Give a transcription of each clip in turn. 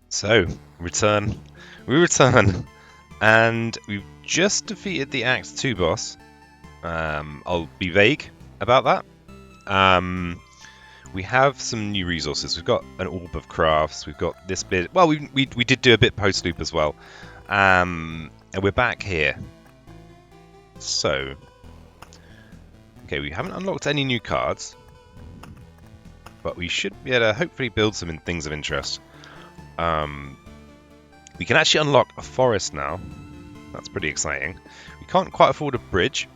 So, return. We return, and we've just defeated the Act 2 boss. I'll be vague about that. We have some new resources. We've got an orb of crafts. We've got this bit. Well, we did do a bit post loop as well. And we're back here. So, okay, we haven't unlocked any new cards, but we should be able to hopefully build some things of interest. We can actually unlock a forest now. That's pretty exciting. We can't quite afford a bridge.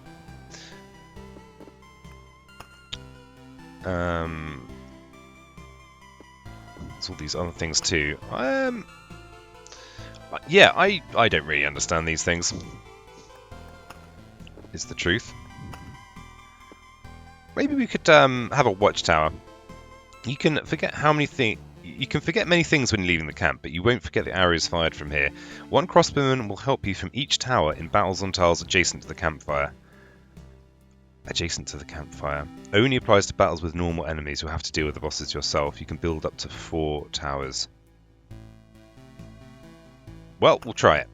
There's all these other things too. Yeah, I don't really understand these things. Is the truth. Maybe we could have a watchtower. You can forget how many things. You can forget many things when leaving the camp, but you won't forget the arrows fired from here. One crossbowman will help you from each tower in battles on tiles adjacent to the campfire. Adjacent to the campfire. Only applies to battles with normal enemies. You'll have to deal with the bosses yourself. You can build up to 4 towers. Well, we'll try it.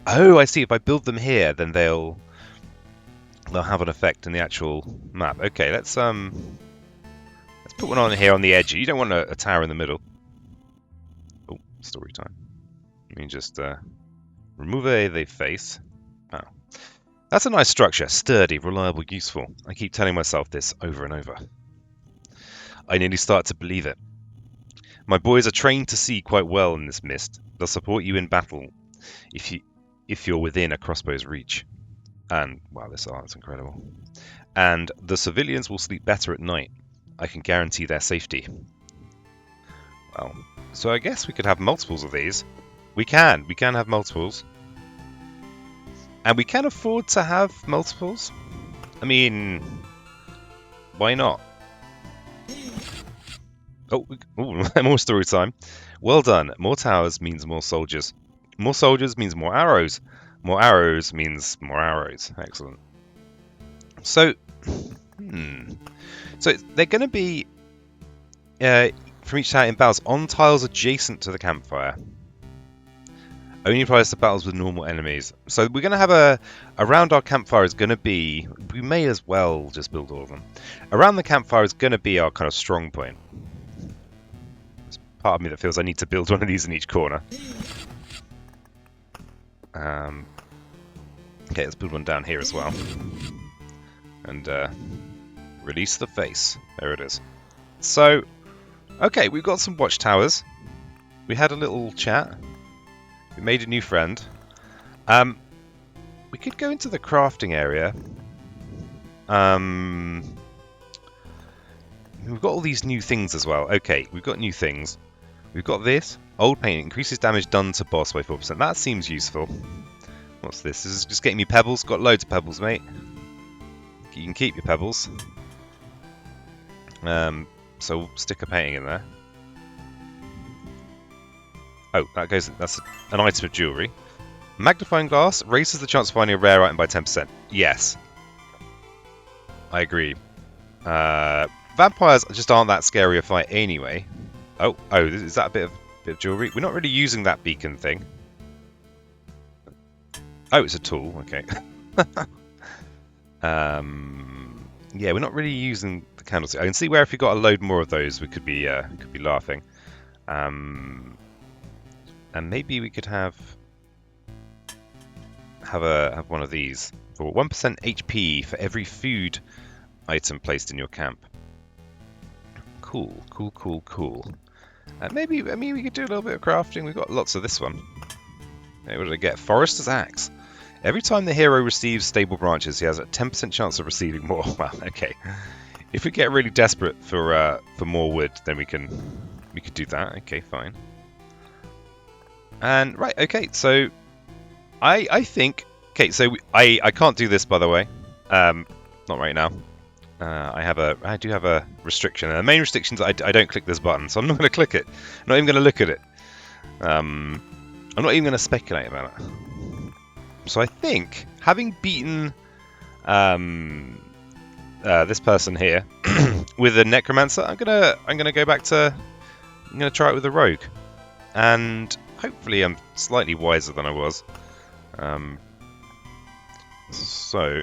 Oh, I see. If I build them here, then they'll have an effect in the actual map. Okay, let's put one on here on the edge. You don't want a tower in the middle. Oh, story time. Let me just remove the face. Oh. That's a nice structure. Sturdy, reliable, useful. I keep telling myself this over and over. I nearly start to believe it. My boys are trained to see quite well in this mist. They'll support you in battle if you're within a crossbow's reach. And, wow, this art's incredible. And the civilians will sleep better at night. I can guarantee their safety. Well, so I guess we could have multiples of these. We can have multiples. And we can afford to have multiples. I mean, why not? Oh, more story time. Well done. More towers means more soldiers. More soldiers means more arrows. More arrows means more arrows. Excellent. So, so they're going to be from each tower in battles on tiles adjacent to the campfire. Only applies to battles with normal enemies. So we're going to have around our campfire is going to be. We may as well just build all of them. Around the campfire is going to be our kind of strong point. There's part of me that feels I need to build one of these in each corner. Okay, let's build one down here as well. And release the face. There it is. So, okay, we've got some watchtowers. We had a little chat. We made a new friend. We could go into the crafting area. We've got all these new things as well. Okay, we've got new things. We've got this. Old paint increases damage done to boss by 4%. That seems useful. What's this? This is just getting me pebbles. Got loads of pebbles, mate. You can keep your pebbles. So we'll stick a painting in there. Oh, that's an item of jewellery. Magnifying glass raises the chance of finding a rare item by 10%. Yes. I agree. Vampires just aren't that scary a fight anyway. Oh, is that a bit of jewellery? We're not really using that beacon thing. Oh, it's a tool. Okay. Yeah, we're not really using the candlestick. I can see where if we got a load more of those, we could be laughing. And maybe we could have one of these for 1% HP for every food item placed in your camp. Cool. Maybe we could do a little bit of crafting. We've got lots of this one. What did I get? Forester's Axe. Every time the hero receives stable branches, he has a 10% chance of receiving more. Well, okay. If we get really desperate for more wood, then we could do that. Okay, fine. And right, okay. So I think. Okay, so I can't do this, by the way. Not right now. I do have a restriction. And the main restriction is I don't click this button, so I'm not going to click it. I'm not even going to look at it. I'm not even going to speculate about it. So I think, having beaten this person here with a necromancer, I'm gonna go back to I'm going to try it with the rogue. And hopefully I'm slightly wiser than I was. So,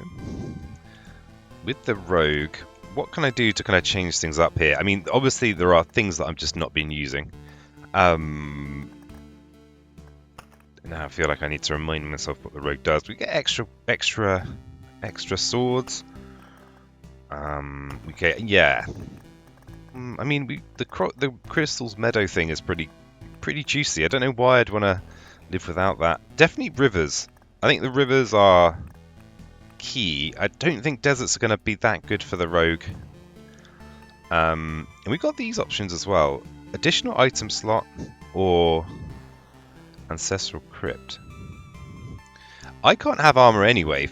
with the rogue, what can I do to kind of change things up here? I mean, obviously there are things that I've just not been using. Now I feel like I need to remind myself what the rogue does. We get extra swords. We get, yeah. I mean, the crystals meadow thing is pretty juicy. I don't know why I'd want to live without that. Definitely rivers. I think the rivers are key. I don't think deserts are going to be that good for the rogue. And we've got these options as well. Additional item slot or ancestral crypt. I can't have armor anyway.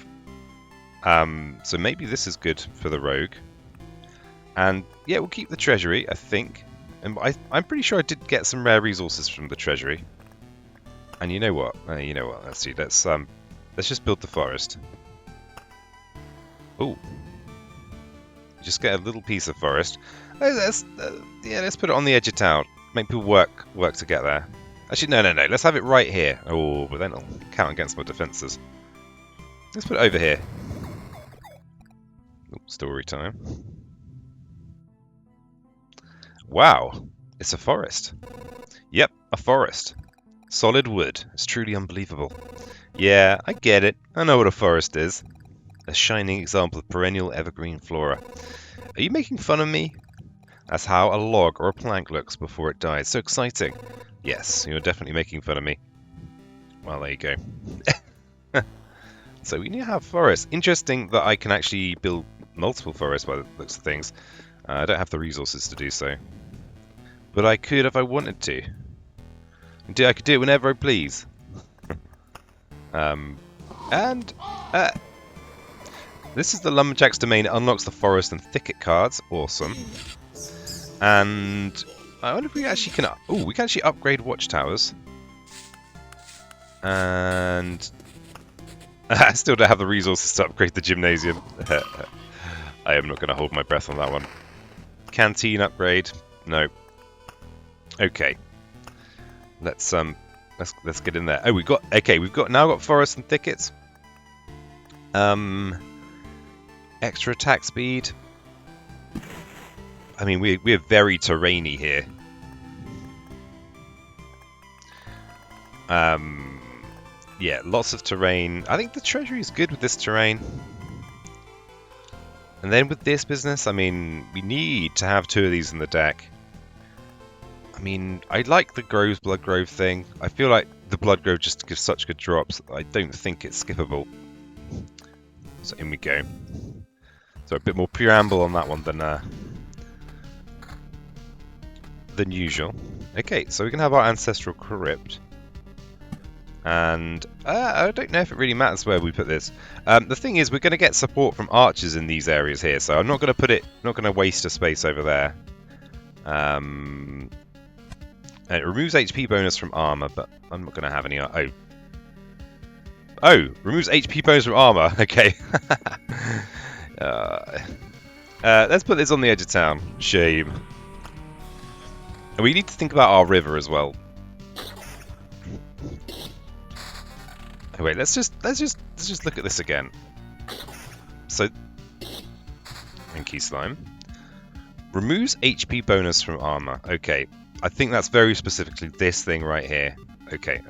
So maybe this is good for the rogue. And yeah, we'll keep the treasury, I think. And I'm pretty sure I did get some rare resources from the treasury. And you know what? Let's see. Let's just build the forest. Ooh. Just get a little piece of forest. Let's put it on the edge of town. Make people work to get there. Actually, no. Let's have it right here. Oh, but then it'll count against my defences. Let's put it over here. Ooh, story time. Wow, it's a forest. Yep, a forest. Solid wood. It's truly unbelievable. Yeah, I get it. I know what a forest is. A shining example of perennial evergreen flora. Are you making fun of me? That's how a log or a plank looks before it dies. So exciting. Yes, you're definitely making fun of me. Well, there you go. So we need to have forests. Interesting that I can actually build multiple forests by the looks of things. I don't have the resources to do so. But I could if I wanted to. I could do it whenever I please. This is the Lumberjack's Domain. It unlocks the Forest and Thicket cards. Awesome. And I wonder if we actually can... Oh, we can actually upgrade watchtowers. And... I still don't have the resources to upgrade the gymnasium. I am not going to hold my breath on that one. Canteen upgrade. No. Okay. Let's get in there. Oh, we've now got forests and thickets. Extra attack speed. I mean, we're very terrainy here. Yeah, lots of terrain. I think the treasury is good with this terrain. And then with this business, I mean, we need to have 2 of these in the deck. I mean, I like the Groves Blood Grove thing. I feel like the Blood Grove just gives such good drops. I don't think it's skippable. So in we go. So a bit more preamble on that one than usual. Okay, so we can have our ancestral crypt. And I don't know if it really matters where we put this. The thing is, we're going to get support from archers in these areas here, so I'm not going to waste a space over there. And it removes HP bonus from armor, but I'm not going to have any. Oh, removes HP bonus from armor. Okay. Let's put this on the edge of town. Shame. And we need to think about our river as well. Oh, wait, let's just look at this again. So, thank you, slime. Removes HP bonus from armor. Okay, I think that's very specifically this thing right here. Okay.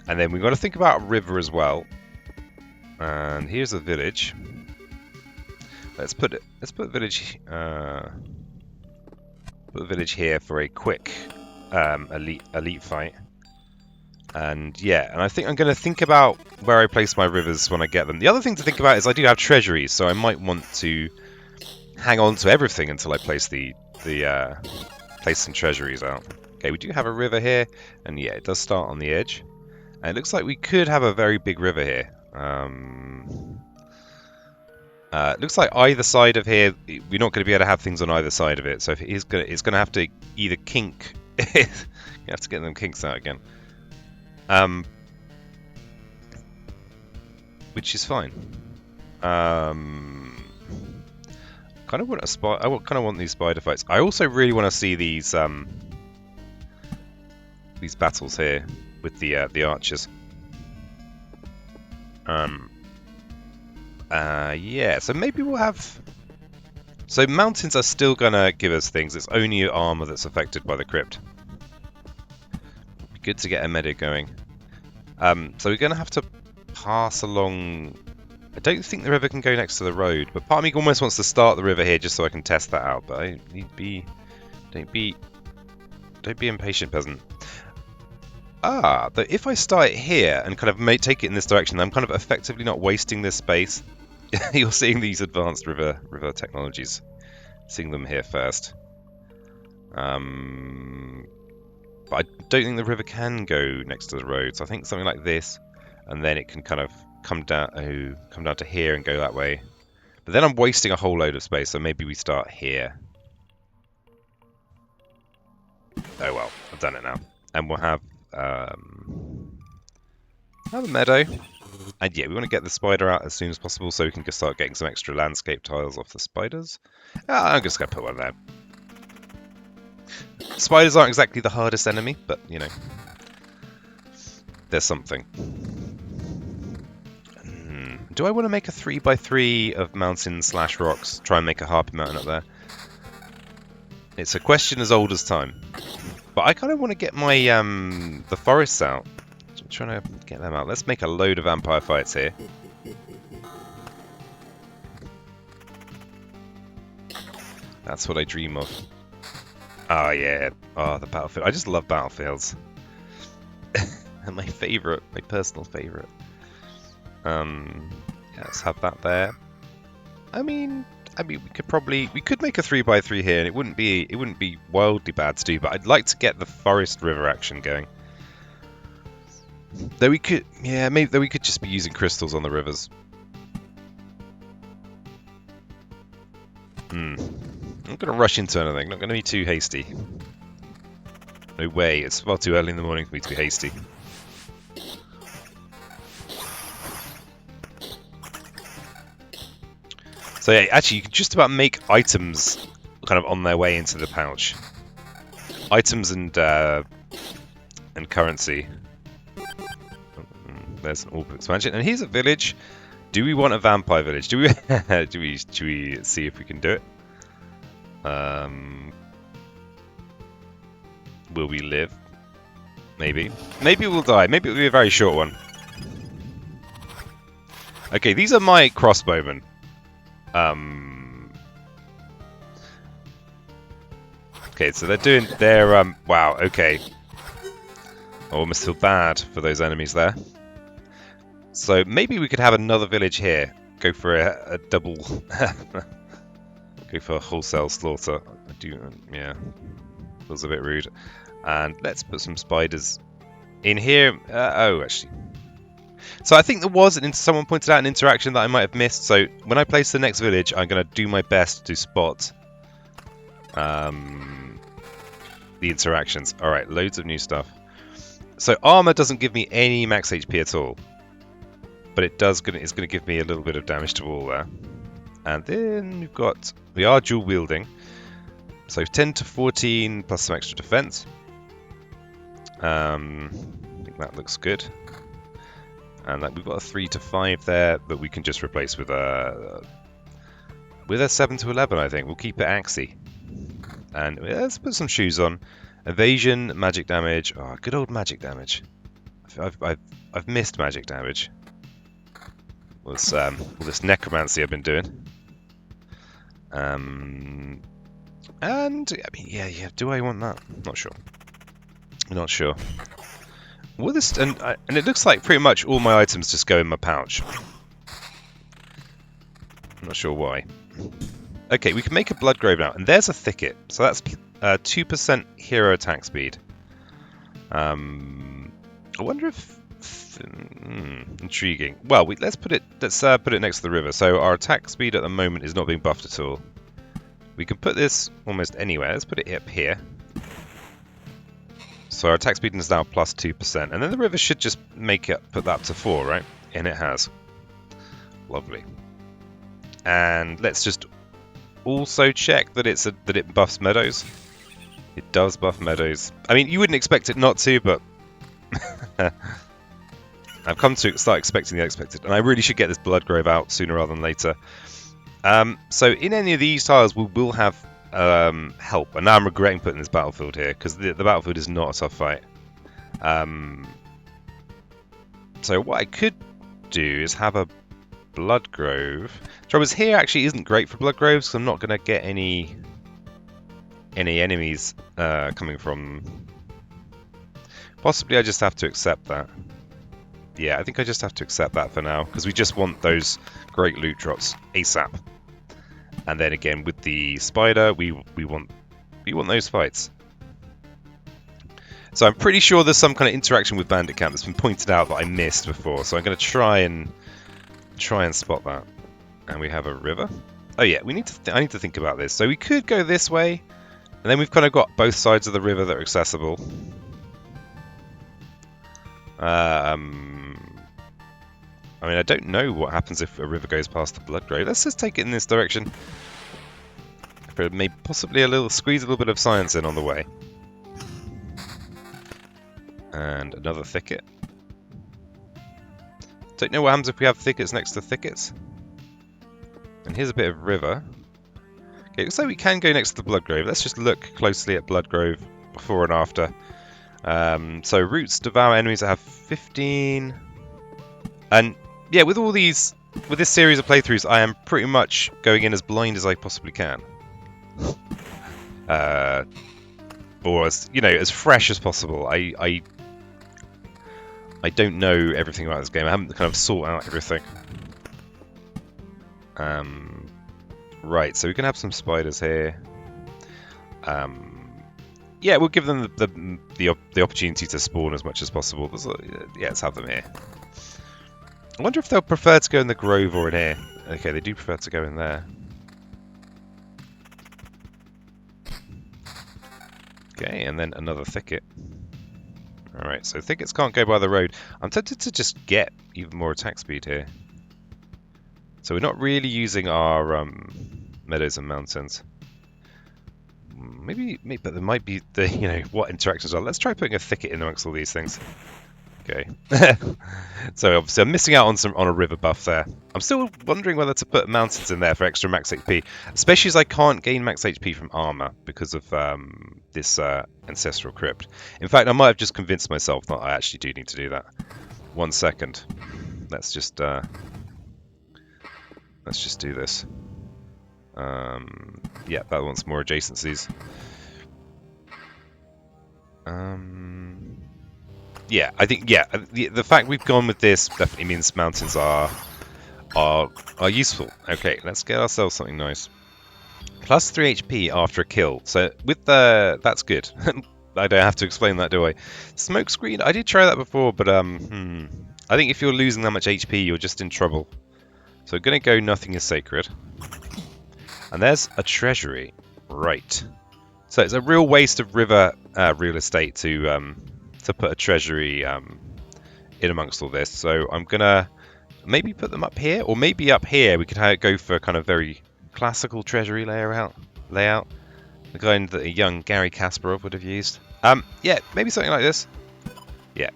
And then we've got to think about a river as well. And here's a village. Let's put village. Put a village here for a quick elite fight. And yeah, and I think I'm going to think about where I place my rivers when I get them. The other thing to think about is I do have treasuries, so I might want to hang on to everything until I place place some treasuries out. Okay, we do have a river here, and yeah, it does start on the edge. And it looks like we could have a very big river here. It looks like either side of here, we're not going to be able to have things on either side of it. So if it's going to have to either kink. You have to get them kinks out again. Which is fine. Kind of want a kind of want these spider fights. I also really want to see these these battles here with the archers. Yeah, so maybe we'll have... So mountains are still gonna give us things. It's only your armor that's affected by the crypt. Be good to get a meadow going. So we're gonna have to pass along... I don't think the river can go next to the road, but part of me almost wants to start the river here just so I can test that out. But I need to be... Don't be impatient, peasant. But if I start it here and kind of take it in this direction, I'm kind of effectively not wasting this space. You're seeing these advanced river technologies. Seeing them here first. But I don't think the river can go next to the road, so I think something like this, and then it can kind of come down to here and go that way. But then I'm wasting a whole load of space, so maybe we start here. Oh well, I've done it now. And we'll have a meadow. And yeah, we want to get the spider out as soon as possible so we can just start getting some extra landscape tiles off the spiders. I'm just going to put one there. Spiders aren't exactly the hardest enemy, but, you know, there's something. Do I want to make a 3x3 of mountain/rocks? Try and make a harpy mountain up there? It's a question as old as time. But I kind of want to get my the forests out. I'm trying to get them out. Let's make a load of vampire fights here. That's what I dream of. Oh yeah. Oh, the battlefield. I just love battlefields. My favourite, my personal favourite. Yeah, let's have that there. I mean, we could make a 3x3 here, and it wouldn't be wildly bad to do. But I'd like to get the forest river action going. Though we could, yeah, maybe though we could just be using crystals on the rivers. I'm not going to rush into anything. Not going to be too hasty. No way. It's far too early in the morning for me to be hasty. So yeah, actually, you can just about make items kind of on their way into the pouch. Items and currency. There's an AWP expansion, and here's a village. Do we want a vampire village? Do we? do we see if we can do it? Will we live? Maybe. Maybe we'll die. Maybe it'll be a very short one. Okay, these are my crossbowmen. Okay, so they're doing their wow, okay. I almost feel bad for those enemies there. So maybe we could have another village here. Go for a double go for a wholesale slaughter. Yeah. Feels a bit rude. And let's put some spiders in here. Oh, actually. So I think there was, someone pointed out an interaction that I might have missed. So when I place the next village, I'm going to do my best to spot the interactions. All right, loads of new stuff. So armor doesn't give me any max HP at all, but it's going to give me a little bit of damage to all there. And then we are dual wielding, so 10 to 14 plus some extra defense. I think that looks good. And we've got a 3 to 5 there that we can just replace with a 7 to 11. I think we'll keep it axy. And let's put some shoes on. Evasion, magic damage. Oh, good old magic damage. I've missed magic damage. All this necromancy I've been doing. And I mean, yeah. Do I want that? Not sure. Not sure. Well, and it looks like pretty much all my items just go in my pouch. I'm not sure why. Okay, we can make a blood grove now, and there's a thicket. So that's 2% hero attack speed. I wonder if intriguing. Well, let's put it next to the river. So our attack speed at the moment is not being buffed at all. We can put this almost anywhere. Let's put it up here. So our attack speed is now plus 2%, and then the river should just put that to 4, right? And it has. Lovely. And let's just also check that it buffs meadows. It does buff meadows. I mean, you wouldn't expect it not to, but I've come to start expecting the unexpected, and I really should get this blood grove out sooner rather than later. So in any of these tiles, we will have help, and now I'm regretting putting this battlefield here because the battlefield is not a tough fight. So what I could do is have a blood grove. Trouble is here actually isn't great for blood groves because I'm not going to get any enemies coming from. Possibly I just have to accept that. Yeah, I think I just have to accept that for now because we just want those great loot drops ASAP. And then again with the spider, we want those fights. So I'm pretty sure there's some kind of interaction with Bandit Camp that's been pointed out that I missed before. So I'm going to try and spot that. And we have a river. Oh yeah, we need to. I need to think about this. So we could go this way, and then we've kind of got both sides of the river that are accessible. I mean, I don't know what happens if a river goes past the blood grove. Let's just take it in this direction. But maybe possibly squeeze a little bit of science in on the way. And another thicket. Don't know what happens if we have thickets next to thickets. And here's a bit of river. Okay, looks like we can go next to the blood grove. Let's just look closely at blood grove before and after. So roots devour enemies that have 15. And yeah, with this series of playthroughs, I am pretty much going in as blind as I possibly can. Or as as fresh as possible. I don't know everything about this game. I haven't kind of sought out everything. Right, so we can have some spiders here. Yeah, we'll give them the opportunity to spawn as much as possible. Yeah, let's have them here. I wonder if they'll prefer to go in the grove or in here. Okay, they do prefer to go in there. Okay, and then another thicket. Alright, so thickets can't go by the road. I'm tempted to just get even more attack speed here. So we're not really using our meadows and mountains. Maybe, but there might be what interactions are. Let's try putting a thicket in amongst all these things. Okay. So obviously I'm missing out on a river buff there. I'm still wondering whether to put mountains in there for extra max HP, especially as I can't gain max HP from armor because of this ancestral crypt. In fact, I might have just convinced myself that I actually do need to do that. 1 second. Let's just do this. Yeah, that wants more adjacencies. Yeah, I think the fact we've gone with this definitely means mountains are useful. Okay, let's get ourselves something nice. Plus 3 HP after a kill. So with that's good. I don't have to explain that, do I? Smoke screen. I did try that before, but I think if you're losing that much HP, you're just in trouble. So we're gonna go nothing is sacred. And there's a treasury. Right. So it's a real waste of river real estate to put a treasury in amongst all this. So I'm gonna maybe put them up here, or maybe up here we could go for kind of very classical treasury layout. The kind that a young Gary Kasparov would have used. Yeah, maybe something like this. Yeah.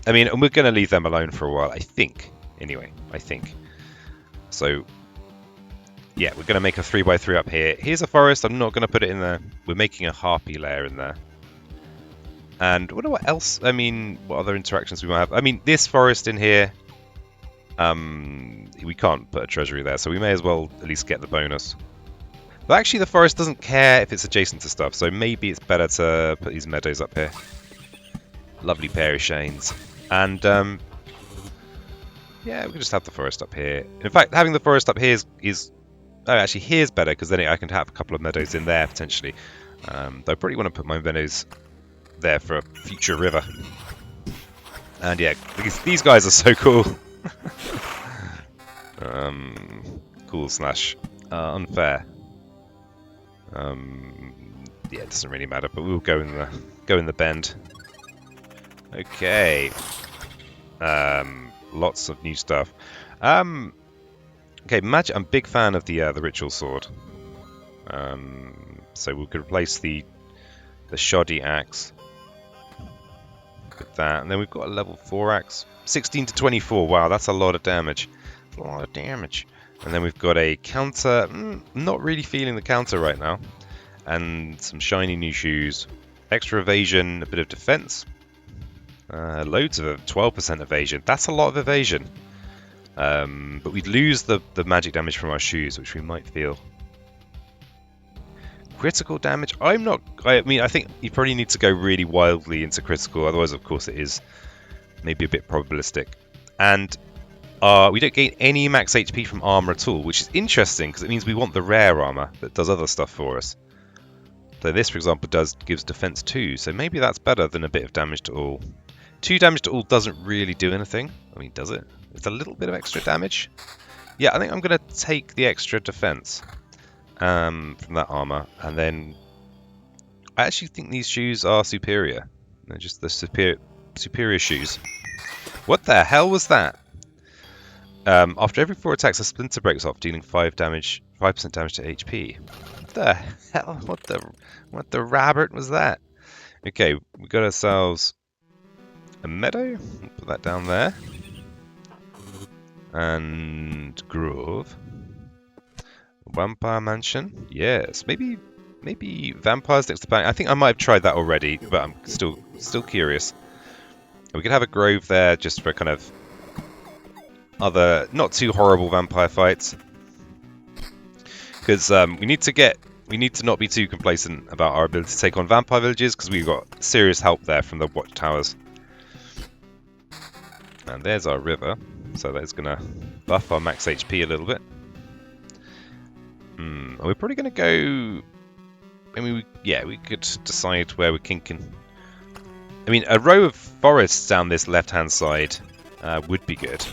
I mean, and we're gonna leave them alone for a while, I think. Anyway, I think. So yeah, we're going to make a 3x3 up here. Here's a forest. I'm not going to put it in there. We're making a harpy layer in there. And I wonder what else. I mean, what other interactions we might have. I mean, this forest in here. We can't put a treasury there, so we may as well at least get the bonus. But actually, the forest doesn't care if it's adjacent to stuff, so maybe it's better to put these meadows up here. Lovely pair of shanes. And yeah, we can just have the forest up here. In fact, having the forest up here is oh, actually, here's better, because then I can have a couple of meadows in there, potentially. Though I probably want to put my meadows there for a future river. And yeah, these guys are so cool. Cool slash unfair. Yeah, it doesn't really matter, but we'll go in the bend. Okay. Lots of new stuff. Okay, magic. I'm a big fan of the ritual sword. So we could replace the the shoddy axe. With that, and then we've got a level 4 axe. 16 to 24. Wow, that's a lot of damage. That's a lot of damage. And then we've got a counter. Not really feeling the counter right now. And some shiny new shoes. Extra evasion, a bit of defense. Loads of 12% evasion. That's a lot of evasion. But we'd lose the magic damage from our shoes, which we might feel. Critical damage? I mean, I think you probably need to go really wildly into critical. Otherwise, of course, it is maybe a bit probabilistic. And we don't gain any max HP from armor at all, which is interesting because it means we want the rare armor that does other stuff for us. So this, for example, gives defense 2, so maybe that's better than a bit of damage to all. 2 damage to all doesn't really do anything. I mean, does it? It's a little bit of extra damage. Yeah, I think I'm going to take the extra defense from that armor, and then I actually think these shoes are superior. They're just the superior shoes. What the hell was that? After every 4 attacks, a splinter breaks off, dealing 5% damage to HP. What the hell? What the rabbit was that? Okay, we got ourselves a meadow. We'll put that down there. And grove. Vampire mansion. Yes, maybe vampires next to bank. I think I might have tried that already, but I'm still curious. We could have a grove there just for kind of other not too horrible vampire fights, because we need to not be too complacent about our ability to take on vampire villages, because we've got serious help there from the watchtowers. And there's our river, so that's gonna buff our max HP a little bit. We're probably gonna go. I mean, we could decide where we're kinking. I mean, a row of forests down this left-hand side would be good.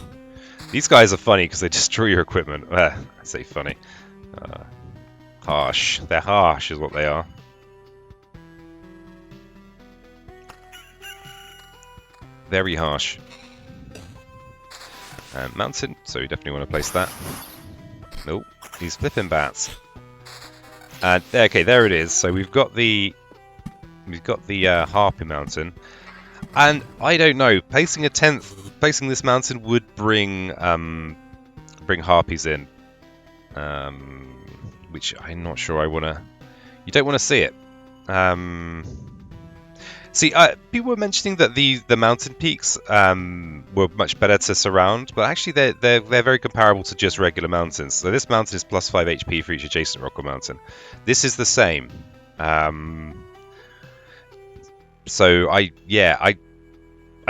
These guys are funny because they destroy your equipment. I say funny. Harsh. They're harsh is what they are. Very harsh. Mountain, so we definitely want to place that. Nope, these flipping bats. Okay, there it is. So we've got the Harpy Mountain, and I don't know. Placing this mountain would bring harpies in, which I'm not sure I wanna. You don't want to see it. See, people were mentioning that the mountain peaks were much better to surround, but actually they're very comparable to just regular mountains. So this mountain is plus 5 HP for each adjacent rock or mountain. This is the same. So I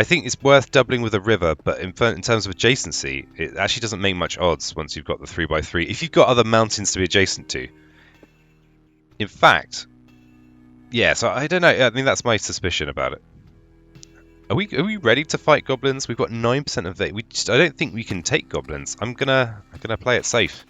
think it's worth doubling with a river, but in terms of adjacency, it actually doesn't make much odds once you've got the 3x3. If you've got other mountains to be adjacent to. In fact, yeah, so I don't know. I mean, that's my suspicion about it. Are we ready to fight goblins? We've got 9% of it. I don't think we can take goblins. I'm gonna play it safe.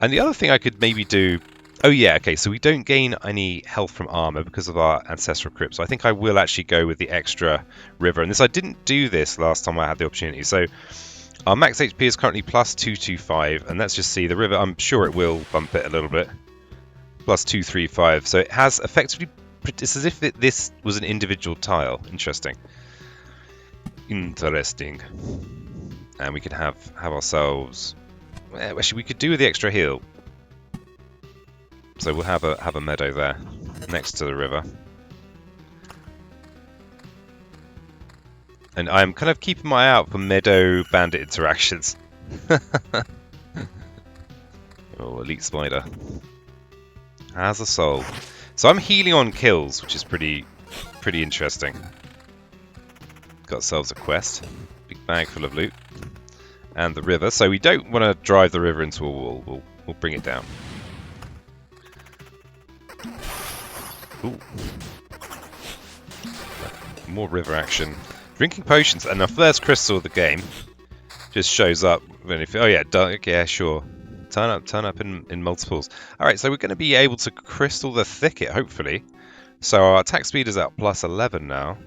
And the other thing I could maybe do. Oh yeah, okay. So we don't gain any health from armor because of our ancestral crypt. So I think I will actually go with the extra river. And I didn't do this last time I had the opportunity. So our max HP is currently plus 225, and let's just see the river. I'm sure it will bump it a little bit. Plus 235. So it has effectively. It's as if this was an individual tile. Interesting. Interesting. And we could have ourselves. Well, actually, we could do with the extra heal. So we'll have a meadow there next to the river. And I'm kind of keeping my eye out for meadow bandit interactions. Oh, elite spider. Has a soul. So I'm healing on kills, which is pretty interesting. Got ourselves a quest. Big bag full of loot. And the river. So we don't want to drive the river into a wall. We'll bring it down. Ooh. More river action. Drinking potions. And our first crystal of the game just shows up. Oh yeah, yeah, sure. Turn up in multiples. Alright, so we're going to be able to crystal the thicket, hopefully. So our attack speed is at plus 11 now.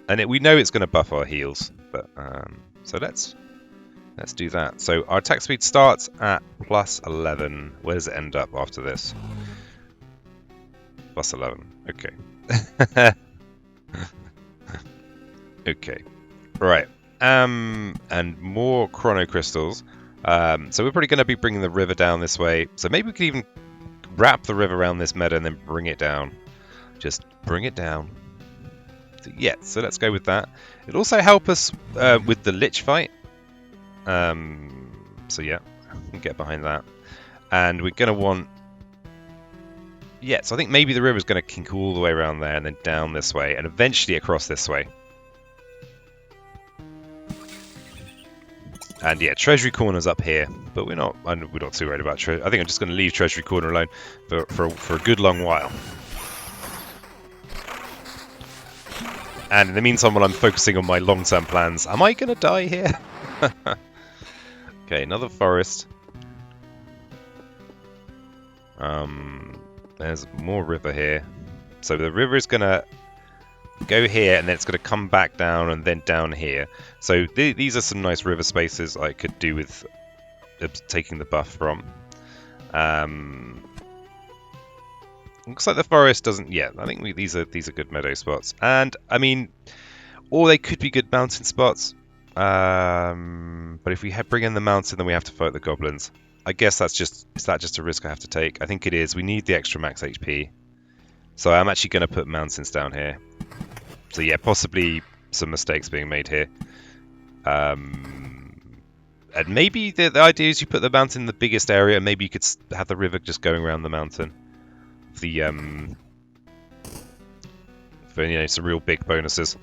And we know it's going to buff our heals. But so let's do that. So our attack speed starts at plus 11. Where does it end up after this? Plus 11. Okay. Okay. Right. And more chrono crystals. So we're probably going to be bringing the river down this way. So maybe we could even wrap the river around this meadow and then bring it down. Just bring it down. So, yeah, so let's go with that. It'll also help us with the Lich fight. So yeah, we can get behind that. And we're going to want... Yeah, so I think maybe the river's going to kink all the way around there and then down this way and eventually across this way. And yeah, Treasury Corner's up here, but we're not too worried about Treasury. I think I'm just going to leave Treasury Corner alone for a good long while. And in the meantime, while I'm focusing on my long-term plans, am I going to die here? Okay, another forest. There's more river here. So the river is going to go here, and then it's going to come back down, and then down here. So these are some nice river spaces I could do with taking the buff from. Looks like the forest doesn't. Yeah, I think these are good meadow spots, and I mean, or they could be good mountain spots. But if we bring in the mountain, then we have to fight the goblins. I guess is that just a risk I have to take? I think it is. We need the extra max HP, so I'm actually going to put mountains down here. So yeah, possibly some mistakes being made here. And maybe the idea is you put the mountain in the biggest area, and maybe you could have the river just going around the mountain. For some real big bonuses.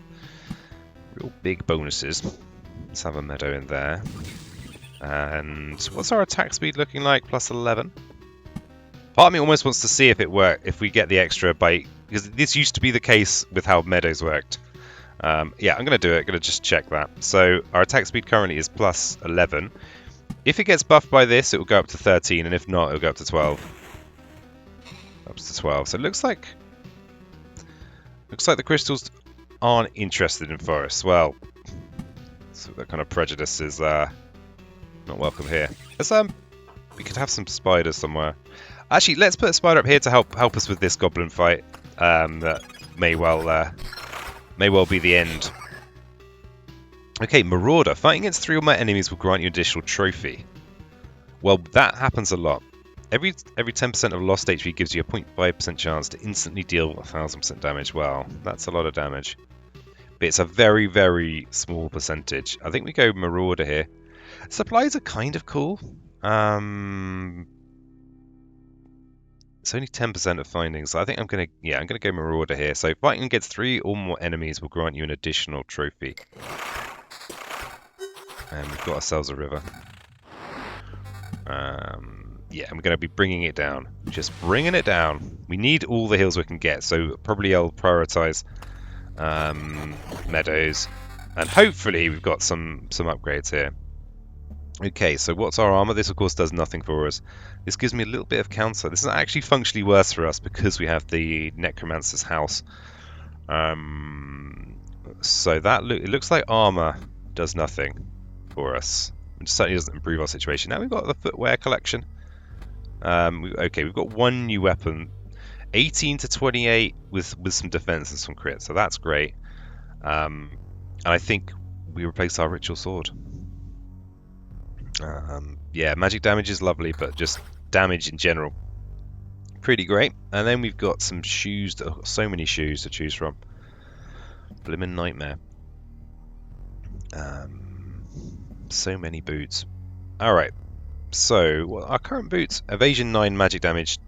Let's have a meadow in there. And what's our attack speed looking like? Plus 11. Part of me almost wants to see if it works, if we get the extra bite, because this used to be the case with how meadows worked. Yeah, I'm going to do it. I'm going to just check that. So our attack speed currently is plus 11. If it gets buffed by this, it will go up to 13, and if not, it will go up to 12. Up to 12. So it looks like the crystals aren't interested in forests. Well, so that kind of prejudice is not welcome here. We could have some spiders somewhere. Actually, let's put a spider up here to help us with this goblin fight. That may well be the end. Okay, Marauder. Fighting against 3 or more enemies will grant you additional trophy. Well, that happens a lot. Every 10% of lost HP gives you a 0.5% chance to instantly deal 1000% damage. Well, that's a lot of damage. But it's a very, very small percentage. I think we go Marauder here. Supplies are kind of cool. It's only 10% of findings, so I think I'm gonna go Marauder here. So fighting against 3 or more enemies will grant you an additional trophy. And we've got ourselves a river. Yeah, I'm gonna be bringing it down. Just bringing it down. We need all the hills we can get, so probably I'll prioritize meadows, and hopefully we've got some upgrades here. Okay, so what's our armor? This, of course, does nothing for us. This gives me a little bit of counter. This is actually functionally worse for us because we have the Necromancer's house. So it looks like armor does nothing for us. It certainly doesn't improve our situation. Now we've got the footwear collection. Okay, we've got one new weapon. 18 to 28 with some defense and some crit, so that's great. And I think we replace our ritual sword. Yeah, magic damage is lovely, but just damage in general, pretty great. And then we've got some shoes. So many shoes to choose from. Blimmin' nightmare. So many boots. Alright, so our current boots: evasion 9, magic damage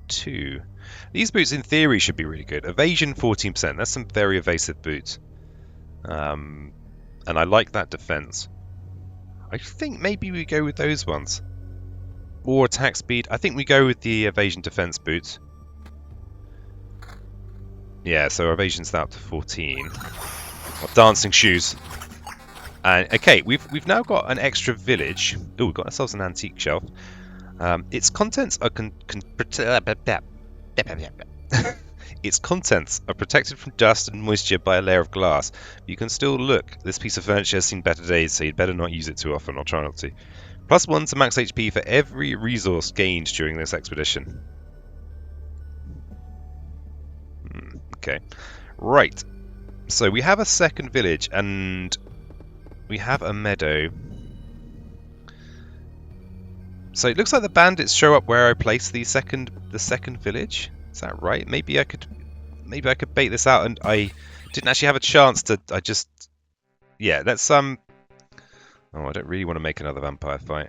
2. These boots in theory should be really good. Evasion 14%, that's some very evasive boots. And I like that defense. I think maybe we go with those ones. Or attack speed. I think we go with the evasion defense boots. Yeah, so our evasion's now up to 14. Dancing shoes. And okay, we've now got an extra village. Oh, we've got ourselves an antique shelf. Its contents are its contents are protected from dust and moisture by a layer of glass. You can still look. This piece of furniture has seen better days, so you'd better not use it too often. I'll try not to. +1 to max HP for every resource gained during this expedition. Okay. Right. So we have a second village, and we have a meadow. So it looks like the bandits show up where I place the second village. Is that right? Maybe I could bait this out, and I didn't actually have a chance to. Yeah. Let's Oh, I don't really want to make another vampire fight.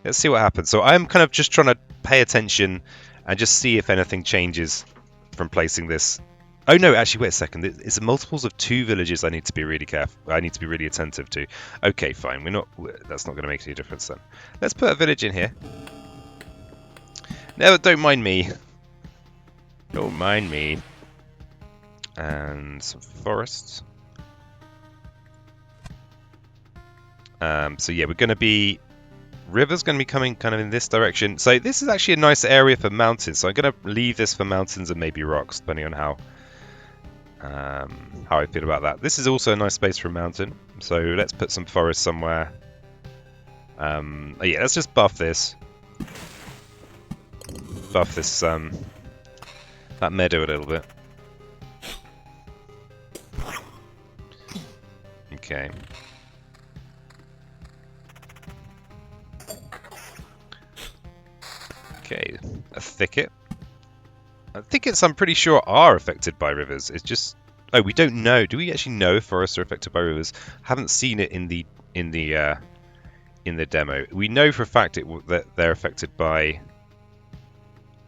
Let's see what happens. So I'm kind of just trying to pay attention and just see if anything changes from placing this. Oh no, actually, wait a second. It's multiples of 2 villages I need to be really careful. I need to be really attentive to. Okay, fine. That's not going to make any difference then. Let's put a village in here. No, don't mind me. Don't mind me. And some forests. So yeah, we're going to be... River's going to be coming kind of in this direction. So this is actually a nice area for mountains. So I'm going to leave this for mountains and maybe rocks, depending on how I feel about that. This is also a nice space for a mountain. So let's put some forest somewhere. Oh yeah, let's just buff this. Buff this, that meadow a little bit. Okay. Okay, a thicket. Thickets, I'm pretty sure, are affected by rivers. It's just... Oh, we don't know. Do we actually know if forests are affected by rivers? Haven't seen it in the demo. We know for a fact that they're affected by...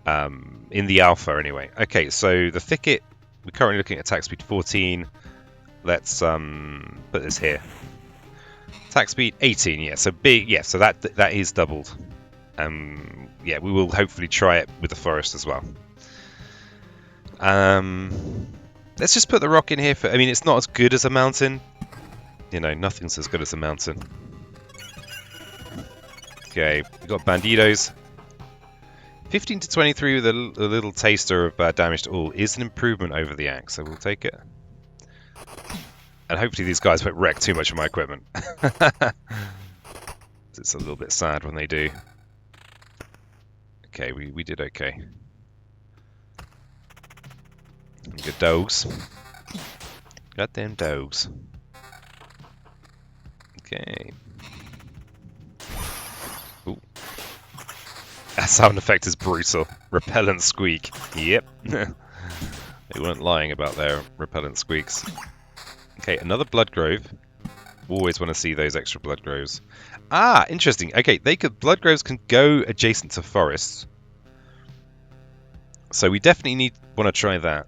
in the alpha, anyway. Okay, so the thicket, we're currently looking at attack speed 14. Let's put this here. Attack speed 18, yeah. So big, yeah. So that is doubled. Yeah, we will hopefully try it with the forest as well. Let's just put the rock in here for... I mean, it's not as good as a mountain. You know, nothing's as good as a mountain. Okay, we've got banditos. 15 to 23 with a little taster of damage to all is an improvement over the axe, so we'll take it. And hopefully these guys won't wreck too much of my equipment. It's a little bit sad when they do. Okay, we did okay. Good dogs. Got them dogs. Okay. Ooh. That sound effect is brutal. Repellent squeak. Yep. They weren't lying about their repellent squeaks. Okay, another blood grove. Always want to see those extra blood groves. Ah, interesting. Okay, blood groves can go adjacent to forests. So we definitely want to try that.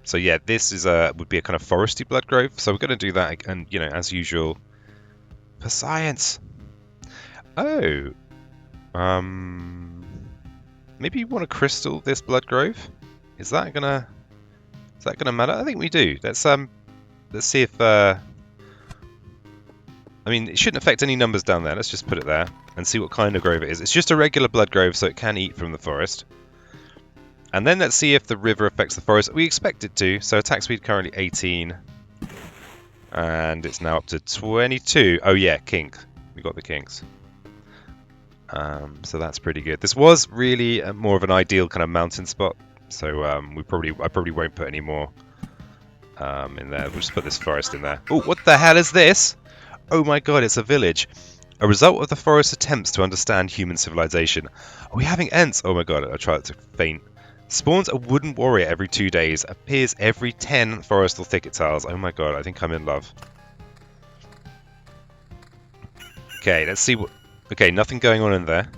So yeah, this is would be a kind of foresty blood grove. So we're going to do that, and you know, as usual, for science. Oh, maybe you want to crystal this blood grove. Is that gonna matter? I think we do. Let's see if I mean, it shouldn't affect any numbers down there. Let's just put it there and see what kind of grove it is. It's just a regular blood grove, so it can eat from the forest. And then let's see if the river affects the forest. We expect it to. So attack speed currently 18. And it's now up to 22. Oh yeah, kink. We got the kinks. So that's pretty good. This was really more of an ideal kind of mountain spot. So I probably won't put any more in there. We'll just put this forest in there. Oh, what the hell is this? Oh my god, it's a village. A result of the forest's attempts to understand human civilization. Are we having ENTS? Oh my god, I tried to faint. Spawns a wooden warrior every 2 days. Appears every 10 forestal thicket tiles. Oh my god, I think I'm in love. Okay, let's see what... Okay, nothing going on in there.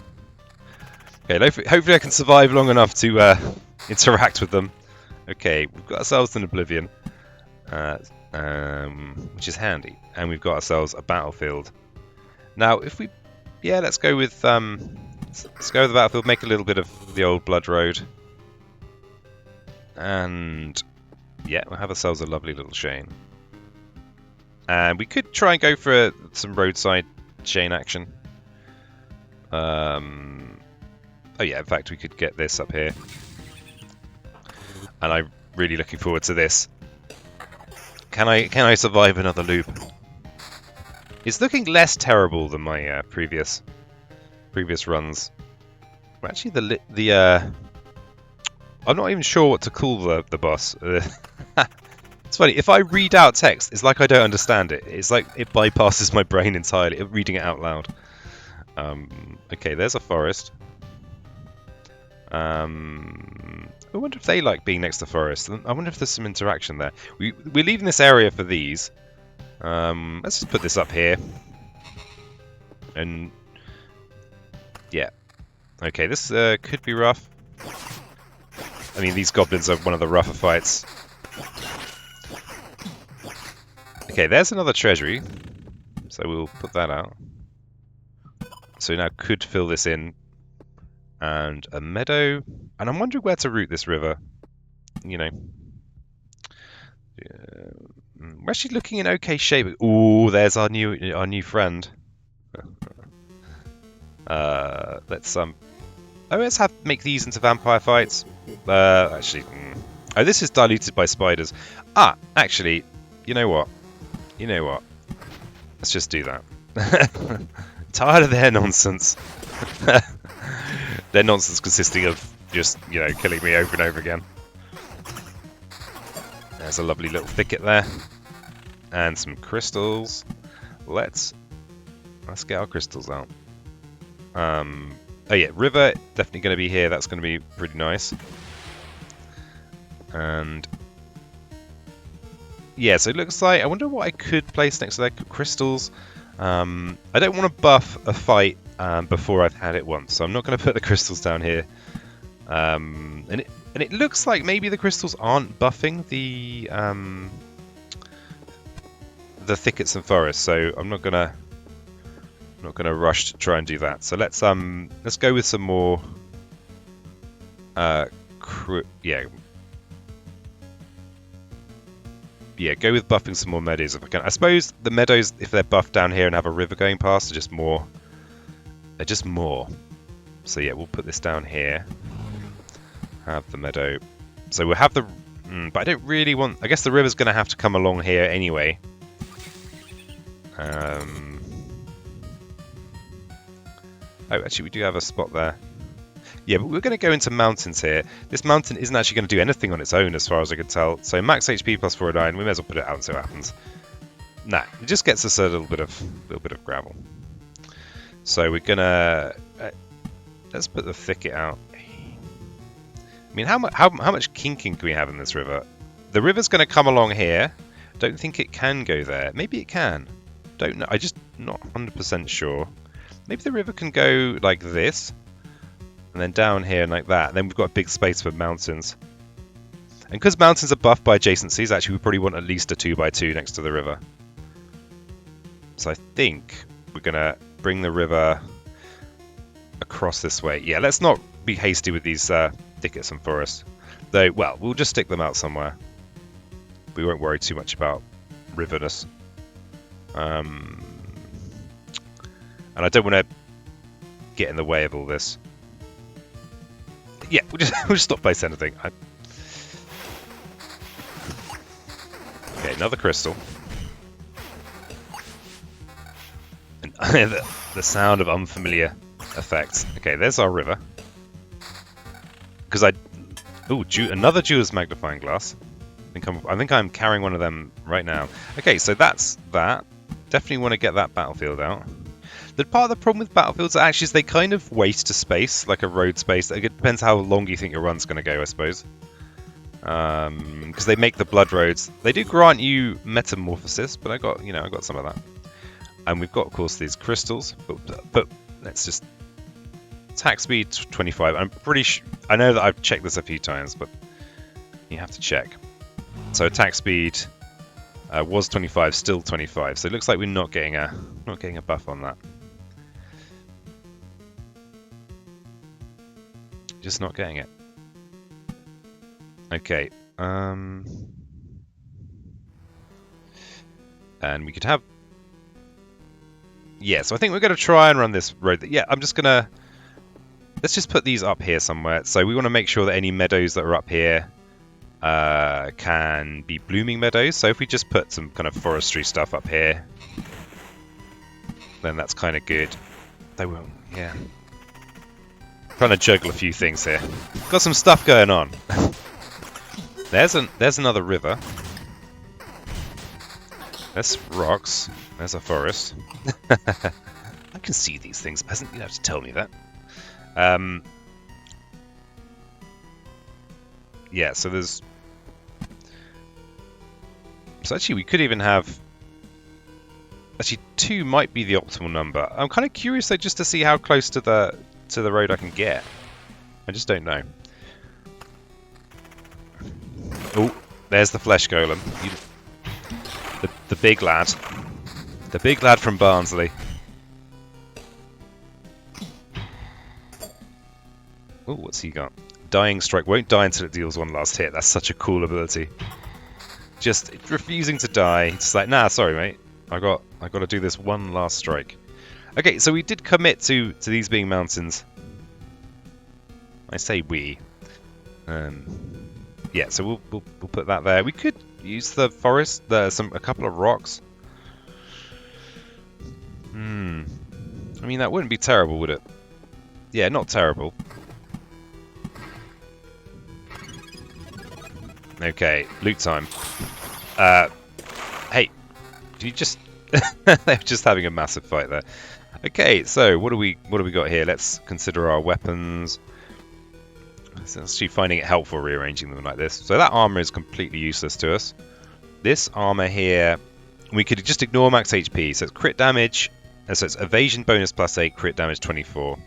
Okay, hopefully I can survive long enough to interact with them. Okay, we've got ourselves an oblivion. Which is handy. And we've got ourselves a battlefield. Now, if we... Yeah, let's go with the battlefield. Make a little bit of the old blood road. And... yeah, we'll have ourselves a lovely little chain. And we could try and go for some roadside chain action. Oh yeah, in fact we could get this up here. And I'm really looking forward to this. Can I survive another loop? It's looking less terrible than my previous runs. Well, actually, I'm not even sure what to call the boss. It's funny, if I read out text, it's like I don't understand it. It's like it bypasses my brain entirely, reading it out loud. Okay, there's a forest. I wonder if they like being next to forest. I wonder if there's some interaction there. We're leaving this area for these. Let's just put this up here. And yeah. Okay, this could be rough. I mean, these goblins are one of the rougher fights. Okay, there's another treasury. So we'll put that out. So now could fill this in. And a meadow. And I'm wondering where to route this river. You know. We're actually looking in okay shape. Ooh, there's our new friend. Let's make these into vampire fights. Actually, oh, this is diluted by spiders. Ah, actually, you know what? Let's just do that. Tired of their nonsense. Their nonsense consisting of just, killing me over and over again. There's a lovely little thicket there. And some crystals. Let's get our crystals out. Oh yeah, river, definitely going to be here. That's going to be pretty nice. And yeah, so it looks like, I wonder what I could place next to that. Crystals. I don't want to buff a fight before I've had it once, so I'm not going to put the crystals down here. And it looks like maybe the crystals aren't buffing the thickets and forests, so I'm not gonna rush to try and do that. So let's go with some more. Yeah, go with buffing some more meadows if I can. I suppose the meadows, if they're buffed down here and have a river going past, are just more. They're just more. So yeah, we'll put this down here. Have the meadow. So we'll have the. But I don't really want. I guess the river's going to have to come along here anyway. Oh, actually, we do have a spot there. Yeah, but we're going to go into mountains here. This mountain isn't actually going to do anything on its own, as far as I can tell. So max HP plus 409. We may as well put it out and see what happens. Nah, it just gets us a little bit of gravel. So we're gonna let's put the thicket out. I mean, how much kinking can we have in this river? The river's going to come along here. Don't think it can go there. Maybe it can. Don't know. I just not 100% sure. Maybe the river can go like this. And then down here and like that. And then we've got a big space for mountains. And because mountains are buffed by adjacencies, actually we probably want at least a 2x2 next to the river. So I think we're going to bring the river across this way. Yeah, let's not be hasty with these thickets and forests. Though, well, we'll just stick them out somewhere. We won't worry too much about riverness. And I don't want to get in the way of all this. Yeah, we'll just stop placing anything. Okay, another crystal. And the sound of unfamiliar effects. Okay, there's our river. Because another Jewel's magnifying glass. I think I'm carrying one of them right now. Okay, so that's that. Definitely want to get that battlefield out. The part of the problem with battlefields actually is they kind of waste a space, like a road space. It depends how long you think your run's going to go, I suppose. Because they make the blood roads. They do grant you metamorphosis, but I got some of that. And we've got, of course, these crystals. But let's just attack speed 25. I'm pretty sure. I know that I've checked this a few times, but you have to check. So attack speed was 25, still 25. So it looks like we're not getting a buff on that. Just not getting it. Okay. And we could have. Yeah, so I think we're going to try and run this road. Yeah, I'm just going to. Let's just put these up here somewhere. So we want to make sure that any meadows that are up here can be blooming meadows. So if we just put some kind of forestry stuff up here, then that's kind of good. They won't, yeah. Trying to juggle a few things here. Got some stuff going on. There's another river. There's rocks. There's a forest. I can see these things, peasant. You don't have to tell me that. Yeah, so there's... So actually we could even have... Actually, 2 might be the optimal number. I'm kind of curious though, just to see how close to the road I can get. I just don't know. Oh, there's the flesh golem. The big lad. The big lad from Barnsley. Oh, what's he got? Dying strike. Won't die until it deals 1 last hit. That's such a cool ability. Just refusing to die. Just like, nah, sorry, mate. I got to do this 1 last strike. Okay, so we did commit to these being mountains. I say we. Yeah, so we'll put that there. We could use the forest. A couple of rocks. I mean, that wouldn't be terrible, would it? Yeah, not terrible. Okay, loot time. Hey, do you just... They're just having a massive fight there. Okay, so what do we got here? Let's consider our weapons. So actually finding it helpful rearranging them like this. So that armor is completely useless to us. This armor here, we could just ignore max HP. So it's crit damage. So it's evasion bonus +8, crit damage 24.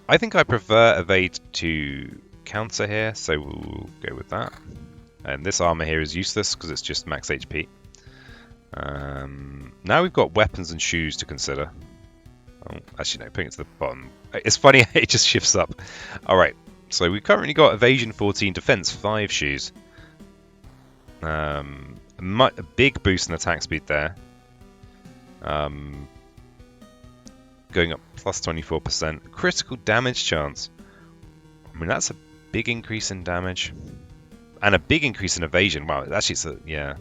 I think I prefer evade to counter here, so we'll go with that. And this armor here is useless because it's just max HP. Now we've got weapons and shoes to consider. Oh, actually no, putting it to the bottom. It's funny how it just shifts up. Alright, so we've currently got evasion 14, defense 5 shoes. A big boost in attack speed there. Going up plus 24%. Critical damage chance. I mean, that's a big increase in damage. And a big increase in evasion. Wow, actually it's a... yeah.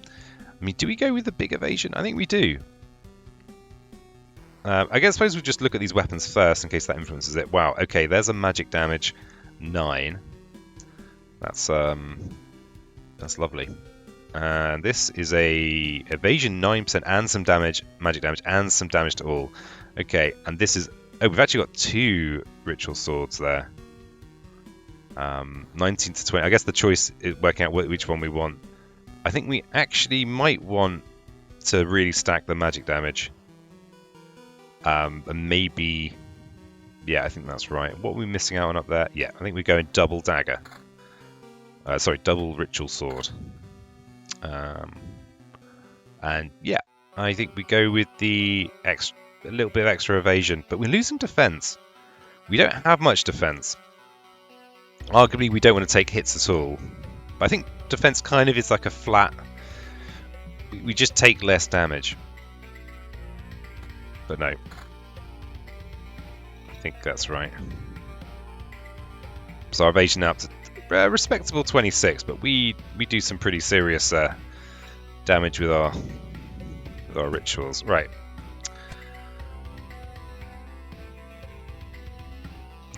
I mean, do we go with the big evasion? I think we do. I suppose we'll just look at these weapons first in case that influences it. Wow, okay, there's a magic damage 9. That's lovely. And this is a evasion 9% and some damage, magic damage, and some damage to all. Okay, and this is... oh, we've actually got 2 ritual swords there. 19 to 20. I guess the choice is working out which one we want. I think we actually might want to really stack the magic damage. And maybe... yeah, I think that's right. What are we missing out on up there? Yeah, I think we go in double dagger. Sorry, double ritual sword. And yeah, I think we go with a little bit of extra evasion. But we're losing defense. We don't have much defense. Arguably, we don't want to take hits at all. But I think defense kind of is like a flat... we just take less damage. But no. I think that's right. So our evasion now up to a respectable 26, but we do some pretty serious damage with our rituals. Right.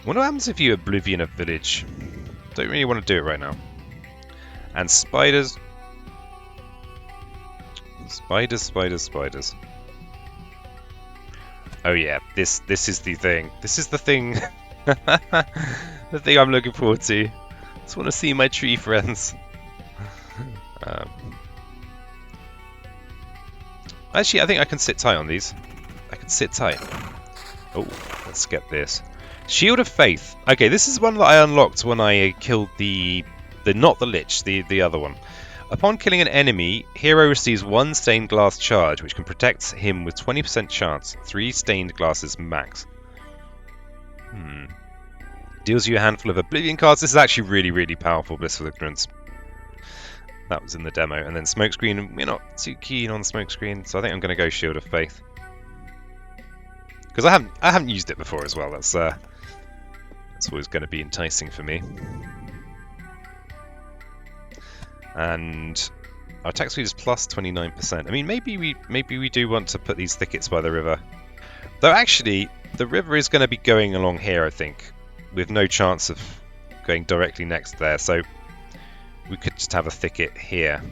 What happens if you oblivion a village? Don't really want to do it right now. And spiders. Spiders. Oh yeah, this is the thing. This is the thing. The thing I'm looking forward to. Just want to see my tree friends. Actually, I think I can sit tight on these. I can sit tight. Oh, let's get this. Shield of Faith. Okay, this is one that I unlocked when I killed not the Lich, the other one. Upon killing an enemy, hero receives 1 stained glass charge, which can protect him with 20% chance. 3 stained glasses max. Deals you a handful of Oblivion cards. This is actually really, really powerful, Blissful Ignorance. That was in the demo. And then Smokescreen. We're not too keen on Smokescreen, so I think I'm going to go Shield of Faith. Because I haven't used it before as well. That's always going to be enticing for me. And our attack speed is plus 29%. I mean, maybe we do want to put these thickets by the river. Though actually, the river is going to be going along here, I think. with no chance of going directly next there, so we could just have a thicket here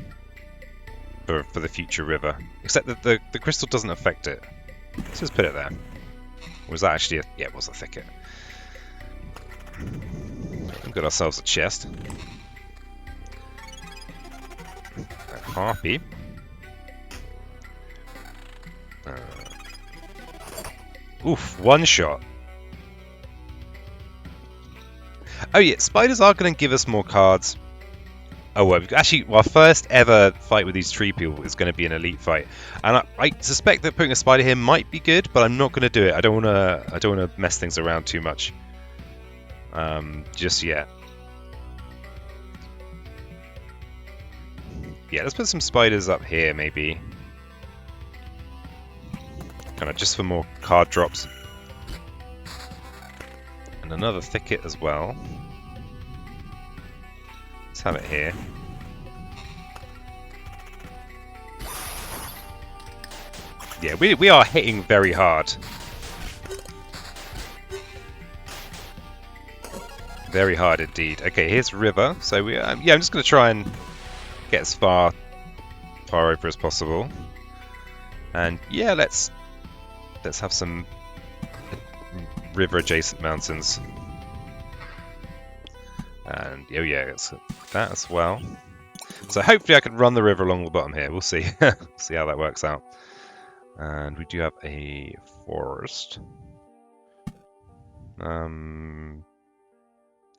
for the future river. Except that the crystal doesn't affect it. Let's just put it there. Was that actually a... yeah, it was a thicket. We've got ourselves a chest. A harpy. Oof, one shot. Oh yeah, spiders are going to give us more cards. Oh well, actually, our first ever fight with these tree people is going to be an elite fight, and I suspect that putting a spider here might be good, but I'm not going to do it. I don't want to mess things around too much. Just yet. Yeah, let's put some spiders up here, maybe. Kind of just for more card drops. And another thicket as well. Let's have it here. Yeah, we are hitting very hard. Very hard indeed. Okay, here's river. So we, yeah, I'm just going to try and get as far over as possible. And yeah, let's have some river adjacent mountains. And oh yeah, it's that as well. So hopefully I can run the river along the bottom here. We'll see. See how that works out. And we do have a forest. And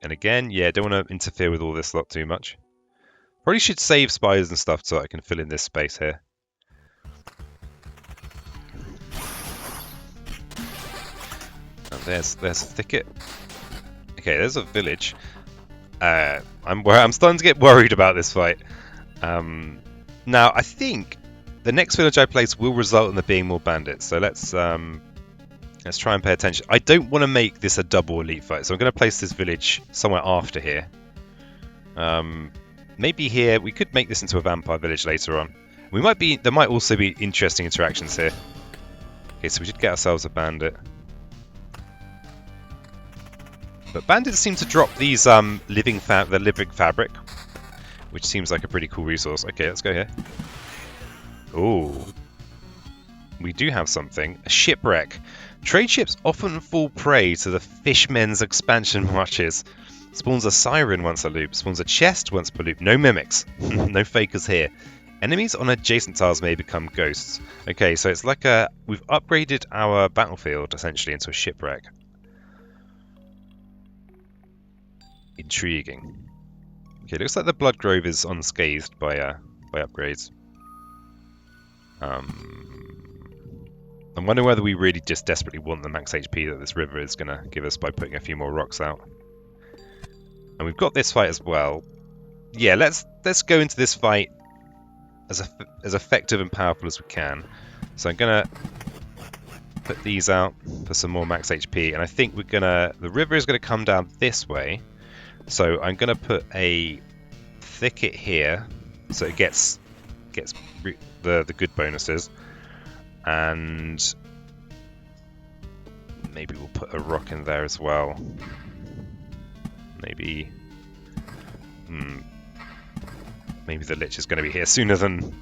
again, yeah, don't want to interfere with all this lot too much. Probably should save spiders and stuff so I can fill in this space here. And there's a thicket. Okay, there's a village. I'm starting to get worried about this fight. Now I think the next village I place will result in there being more bandits. So let's try and pay attention. I don't want to make this a double elite fight, so I'm going to place this village somewhere after here. Maybe here. We could make this into a vampire village later on. We might be. There might also be interesting interactions here. Okay, so we should get ourselves a bandit. But bandits seem to drop these living fabric, which seems like a pretty cool resource. Okay, let's go here. Ooh. We do have something. A shipwreck. Trade ships often fall prey to the fishmen's expansion marches. Spawns a siren once a loop. Spawns a chest once per loop. No mimics. No fakers here. Enemies on adjacent tiles may become ghosts. Okay, so it's like we've upgraded our battlefield essentially into a shipwreck. Intriguing. Okay, looks like the Blood Grove is unscathed by upgrades. I'm wondering whether we really just desperately want the max HP that this river is going to give us by putting a few more rocks out. And we've got this fight as well. Yeah, let's go into this fight as effective and powerful as we can. So I'm going to put these out for some more max HP, and I think the river is going to come down this way. So I'm going to put a thicket here, so it gets the good bonuses, and maybe we'll put a rock in there as well. Maybe the Lich is going to be here sooner than...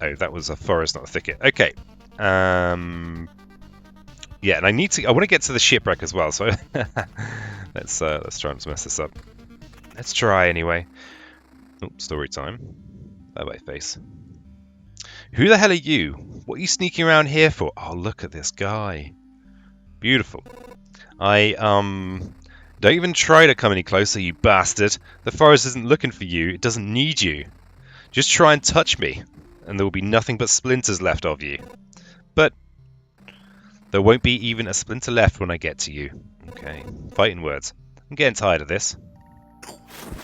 Oh, that was a forest, not a thicket. Okay. Yeah, and I want to get to the shipwreck as well, so let's try and mess this up. Let's try anyway. Oh, story time. Bye-bye, face. Who the hell are you? What are you sneaking around here for? Oh, look at this guy. Beautiful. Don't even try to come any closer, you bastard. The forest isn't looking for you. It doesn't need you. Just try and touch me, and there will be nothing but splinters left of you. But there won't be even a splinter left when I get to you. Okay, fighting words. I'm getting tired of this.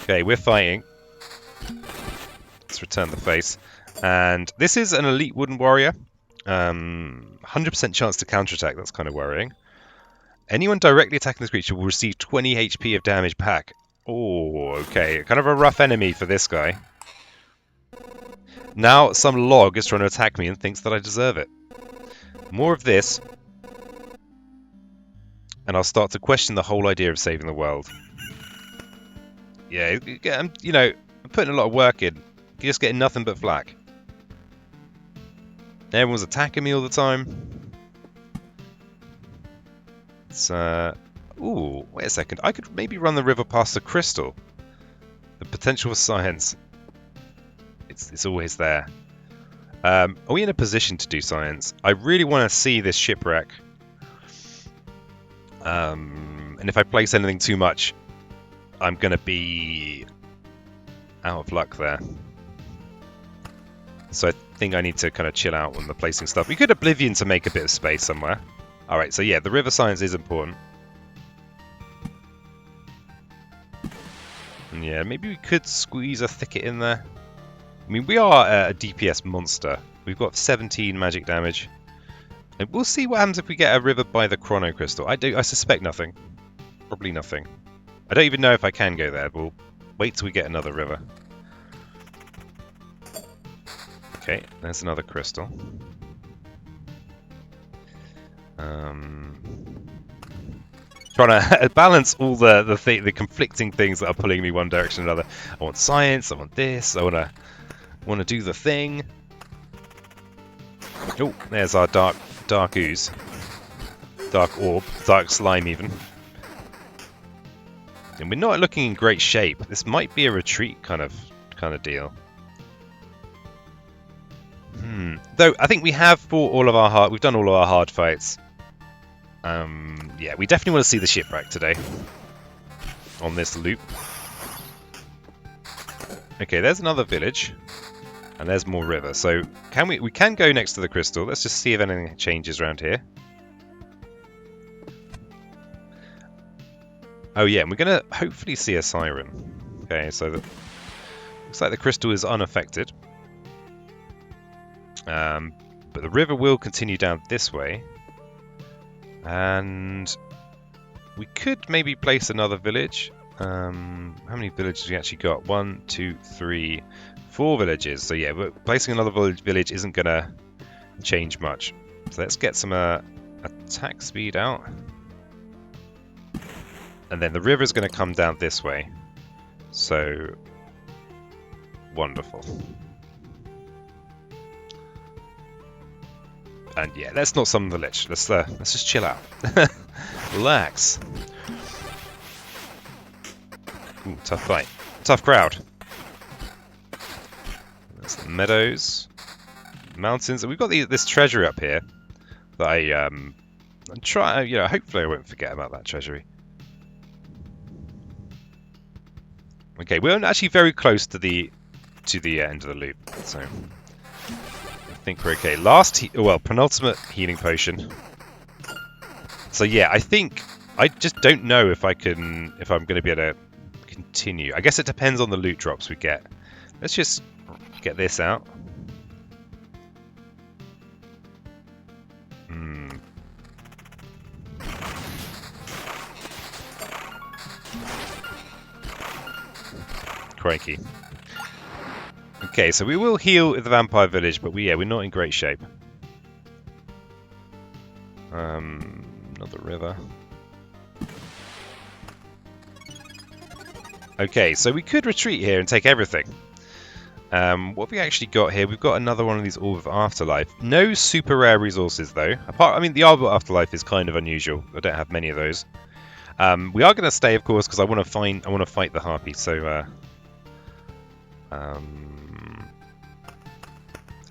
Okay, we're fighting. Let's return the face. And this is an elite wooden warrior. 100% chance to counterattack. That's kind of worrying. Anyone directly attacking this creature will receive 20 HP of damage back. Oh, okay. Kind of a rough enemy for this guy. Now some log is trying to attack me and thinks that I deserve it. More of this. and I'll start to question the whole idea of saving the world. Yeah, you know, I'm putting a lot of work in. You're just getting nothing but flack. Everyone's attacking me all the time. It's, ooh, wait a second. I could maybe run the river past the crystal. The potential for science. It's always there. Are we in a position to do science? I really want to see this shipwreck. And if I place anything too much, I'm going to be out of luck there. So I think I need to kind of chill out on the placing stuff. We could Oblivion to make a bit of space somewhere. Alright, so yeah, the river science is important. And yeah, maybe we could squeeze a thicket in there. I mean, we are a DPS monster. We've got 17 magic damage. And we'll see what happens if we get a river by the Chrono Crystal. I suspect nothing. Probably nothing. I don't even know if I can go there. We'll wait till we get another river. Okay, there's another crystal. Trying to balance all the conflicting things that are pulling me one direction or another. I want science. I want this. I want to do the thing. Oh, there's our dark ooze, dark orb, dark slime even. And we're not looking in great shape. This might be a retreat kind of deal. Though I think we have fought all of our hard. We've done all of our hard fights. Yeah, we definitely want to see the shipwreck today on this loop. Okay, there's another village, and there's more river. So we can go next to the crystal. Let's just see if anything changes around here. Oh yeah, and we're gonna hopefully see a siren. Okay, so looks like the crystal is unaffected. But the river will continue down this way. And we could maybe place another village. How many villages have we actually got? 1, 2, 3, 4 villages. So yeah, but placing another village isn't going to change much. So let's get some attack speed out. And then the river is going to come down this way. So wonderful. And yeah, let's not summon the Lich. Let's just chill out. Relax. Ooh, tough fight. Tough crowd. There's the meadows. Mountains. We've got this treasury up here that I try, you know, hopefully I won't forget about that treasury. Okay, we're actually very close to the end of the loop, so I think we're okay. Penultimate healing potion. So yeah, I just don't know if I'm going to be able to continue. I guess it depends on the loot drops we get. Let's just get this out. Crikey. Okay, so we will heal the vampire village, but we're not in great shape. Another river. Okay, so we could retreat here and take everything. What have we actually got here? We've got another one of these Orb of Afterlife. No super rare resources though. The Orb of Afterlife is kind of unusual. I don't have many of those. We are going to stay, of course, because I want to fight the harpy. So.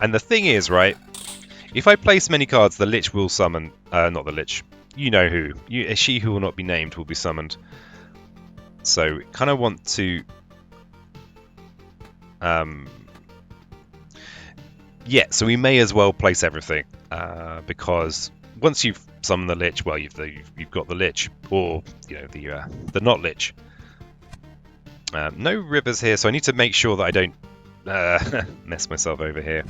And the thing is, right, if I place many cards, the Lich will summon, not the Lich, you know who, she who will not be named will be summoned. So, kind of want to, yeah, so we may as well place everything, because once you've summoned the Lich, well, you've got the Lich, or, you know, the not Lich. No rivers here, so I need to make sure that I don't mess myself over here.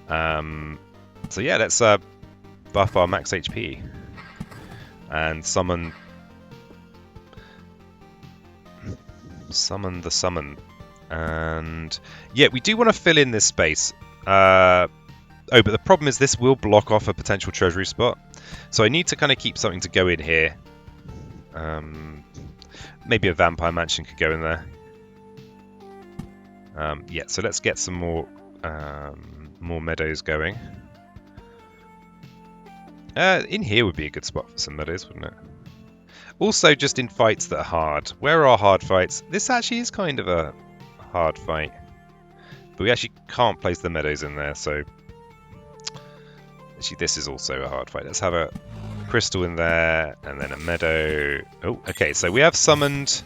So yeah, let's buff our max HP and summon the summon. And yeah, we do want to fill in this space. But the problem is this will block off a potential treasury spot. So I need to kind of keep something to go in here Maybe a vampire mansion could go in there. Yeah, so let's get some more meadows going. In here would be a good spot for some meadows, wouldn't it? Also, just in fights that are hard. Where are hard fights? This actually is kind of a hard fight. But we actually can't place the meadows in there, so... Actually, this is also a hard fight. Let's have a crystal in there, and then a meadow. Oh, okay, so we have summoned...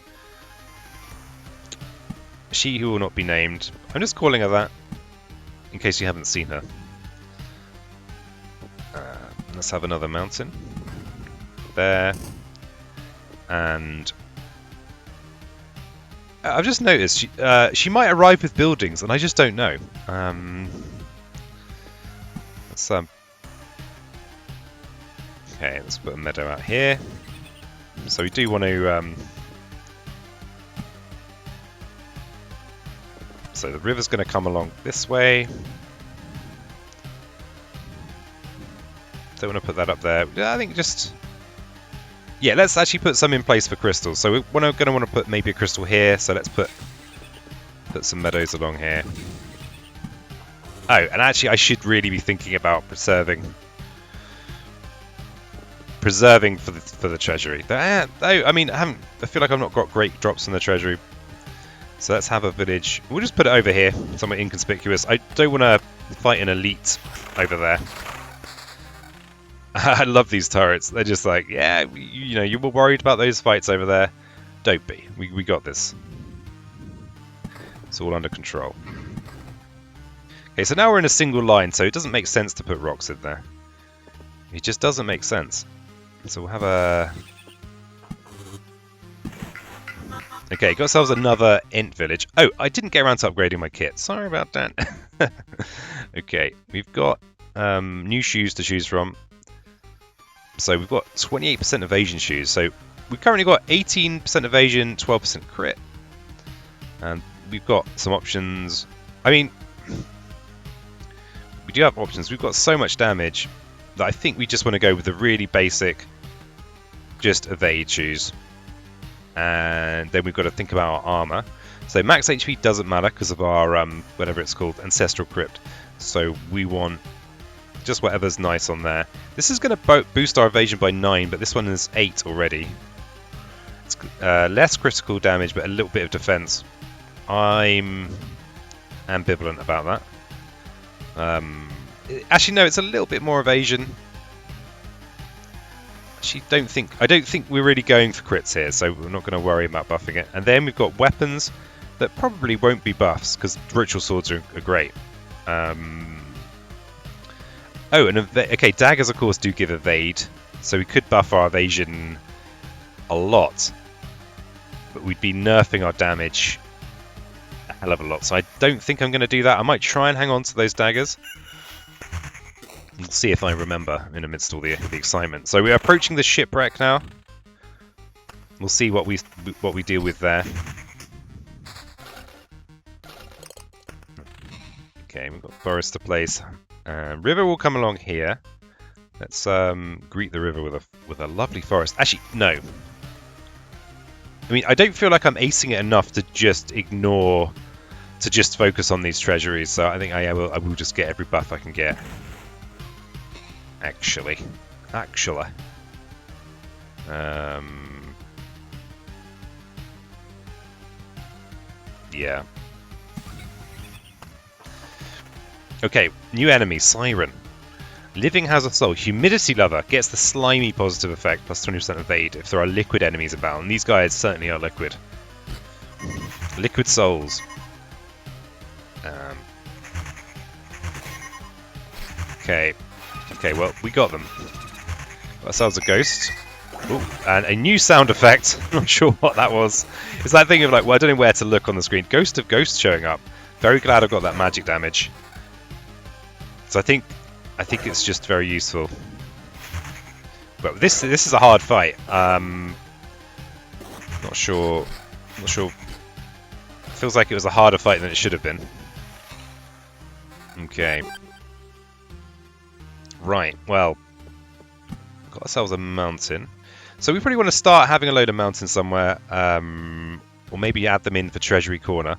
She who will not be named. I'm just calling her that, in case you haven't seen her. Let's have another mountain. There. And... I've just noticed, she might arrive with buildings, and I just don't know. Let's... Okay, let's put a meadow out here. So we do want to... So the river's going to come along this way. Don't want to put that up there. I think just... Yeah, let's actually put some in place for crystals. So we're going to want to put maybe a crystal here. So let's put some meadows along here. Oh, and actually I should really be thinking about preserving for the treasury. I mean, I feel like I've not got great drops in the treasury. So let's have a village. We'll just put it over here, somewhere inconspicuous. I don't want to fight an elite over there. I love these turrets. They're just like, yeah, you know, you were worried about those fights over there. Don't be. We got this. It's all under control. Okay, so now we're in a single line, so it doesn't make sense to put rocks in there. It just doesn't make sense. So we'll have a... Okay, got ourselves another Ent village. Oh, I didn't get around to upgrading my kit. Sorry about that. Okay, we've got new shoes to choose from. So we've got 28% evasion shoes. So we've currently got 18% evasion, 12% crit. And we've got some options. I mean, we do have options. We've got so much damage that I think we just want to go with the really basic, just evade shoes. And then we've got to think about our armor. So max HP doesn't matter because of our, whatever it's called, Ancestral Crypt. So we want just whatever's nice on there. This is going to boost our evasion by 9, but this one is 8 already. It's less critical damage, but a little bit of defense. I'm ambivalent about that. Actually, no, it's a little bit more evasion. Actually, I don't think we're really going for crits here, so we're not going to worry about buffing it. And then we've got weapons that probably won't be buffs because ritual swords are great. Oh, and okay, daggers of course do give evade, so we could buff our evasion a lot, but we'd be nerfing our damage a hell of a lot. So I don't think I'm going to do that. I might try and hang on to those daggers. We'll see if I remember in amidst all the excitement. So we're approaching the shipwreck now. We'll see what we deal with there. Okay, we've got forest to place. River will come along here. Let's greet the river with a lovely forest. Actually, no. I mean, I don't feel like I'm acing it enough to just ignore, to just focus on these treasuries. So I think I will just get every buff I can get. Actually. Yeah. Okay, new enemy, Siren. Living has a soul. Humidity Lover gets the slimy positive effect, plus 20% evade if there are liquid enemies about. And these guys certainly are liquid. Liquid souls. Okay. Okay, well, we got them. Got ourselves a ghost. Ooh, and a new sound effect. I'm not sure what that was. It's that thing of like, well, I don't know where to look on the screen. Ghost of Ghosts showing up. Very glad I've got that magic damage. So I think it's just very useful. But this is a hard fight. Not sure. It feels like it was a harder fight than it should have been. Okay. Right. Well, got ourselves a mountain. So we probably want to start having a load of mountains somewhere, or maybe add them in for Treasury Corner.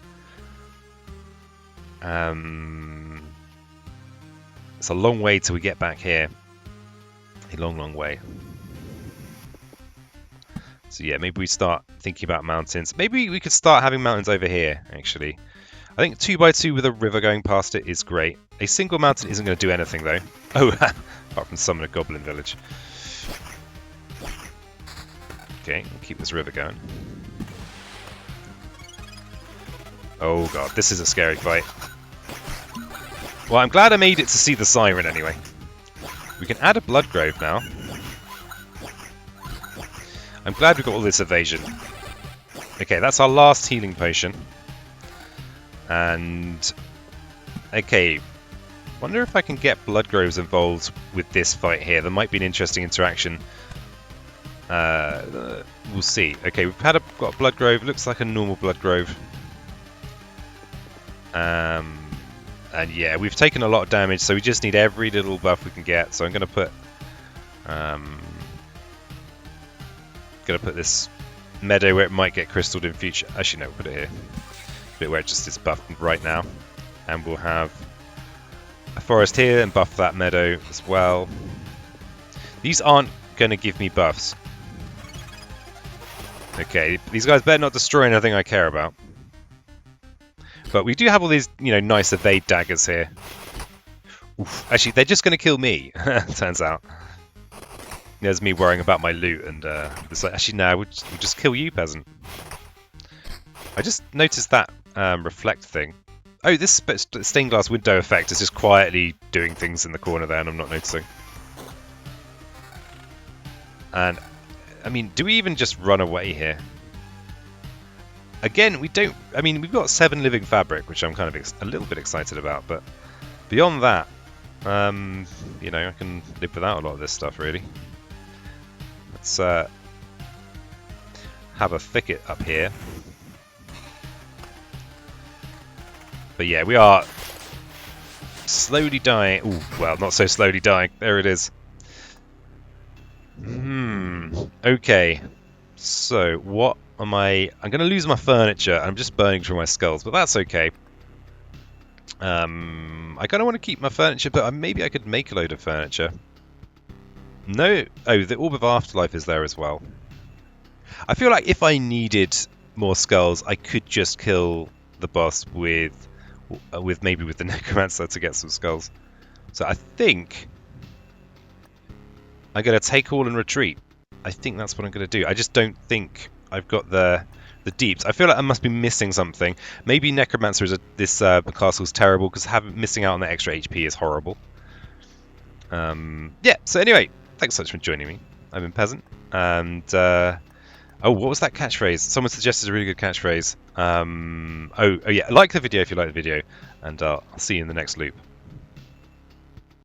It's a long way till we get back here. A long, long way. So yeah, maybe we start thinking about mountains. Maybe we could start having mountains over here, actually. I think 2x2 with a river going past it is great. A single mountain isn't going to do anything, though. Oh, apart from summon a goblin village. Okay, we'll keep this river going. Oh god, this is a scary fight. Well, I'm glad I made it to see the siren anyway. We can add a blood grove now. I'm glad we got all this evasion. Okay, that's our last healing potion. And okay, wonder if I can get blood groves involved with this fight here. There might be an interesting interaction. We'll see. Okay, we've got a blood grove. Looks like a normal blood grove. And yeah, we've taken a lot of damage, so we just need every little buff we can get. So I'm going to put this meadow where it might get crystalled in future. Actually, no, we'll put it here. Bit where it just is buffed right now, and we'll have a forest here and buff that meadow as well. These aren't going to give me buffs. Okay, these guys better not destroy anything I care about. But we do have all these, you know, nice evade daggers here. Oof. Actually, they're just going to kill me. Turns out. There's me worrying about my loot, and it's like, actually, no, we'll just kill you, peasant. I just noticed that reflect thing. Oh, this stained glass window effect is just quietly doing things in the corner there, and I'm not noticing. And, I mean, do we even just run away here? Again, we don't... I mean, we've got 7 living fabric, which I'm kind of a little bit excited about, but beyond that, you know, I can live without a lot of this stuff, really. Let's have a thicket up here. But yeah, we are slowly dying. Ooh, well, not so slowly dying. There it is. Okay. So, what am I... I'm going to lose my furniture. I'm just burning through my skulls, but that's okay. I kind of want to keep my furniture, but maybe I could make a load of furniture. No. Oh, the Orb of Afterlife is there as well. I feel like if I needed more skulls, I could just kill the boss with the Necromancer to get some skulls. So I think I'm going to take all and retreat. I think that's what I'm going to do. I just don't think I've got the deeps. I feel like I must be missing something. Maybe Necromancer is this castle's terrible because missing out on that extra HP is horrible. Yeah. So anyway, thanks so much for joining me. I'm in Peasant, and oh, what was that catchphrase? Someone suggested a really good catchphrase. Oh yeah, like the video if you like the video, and I'll see you in the next loop.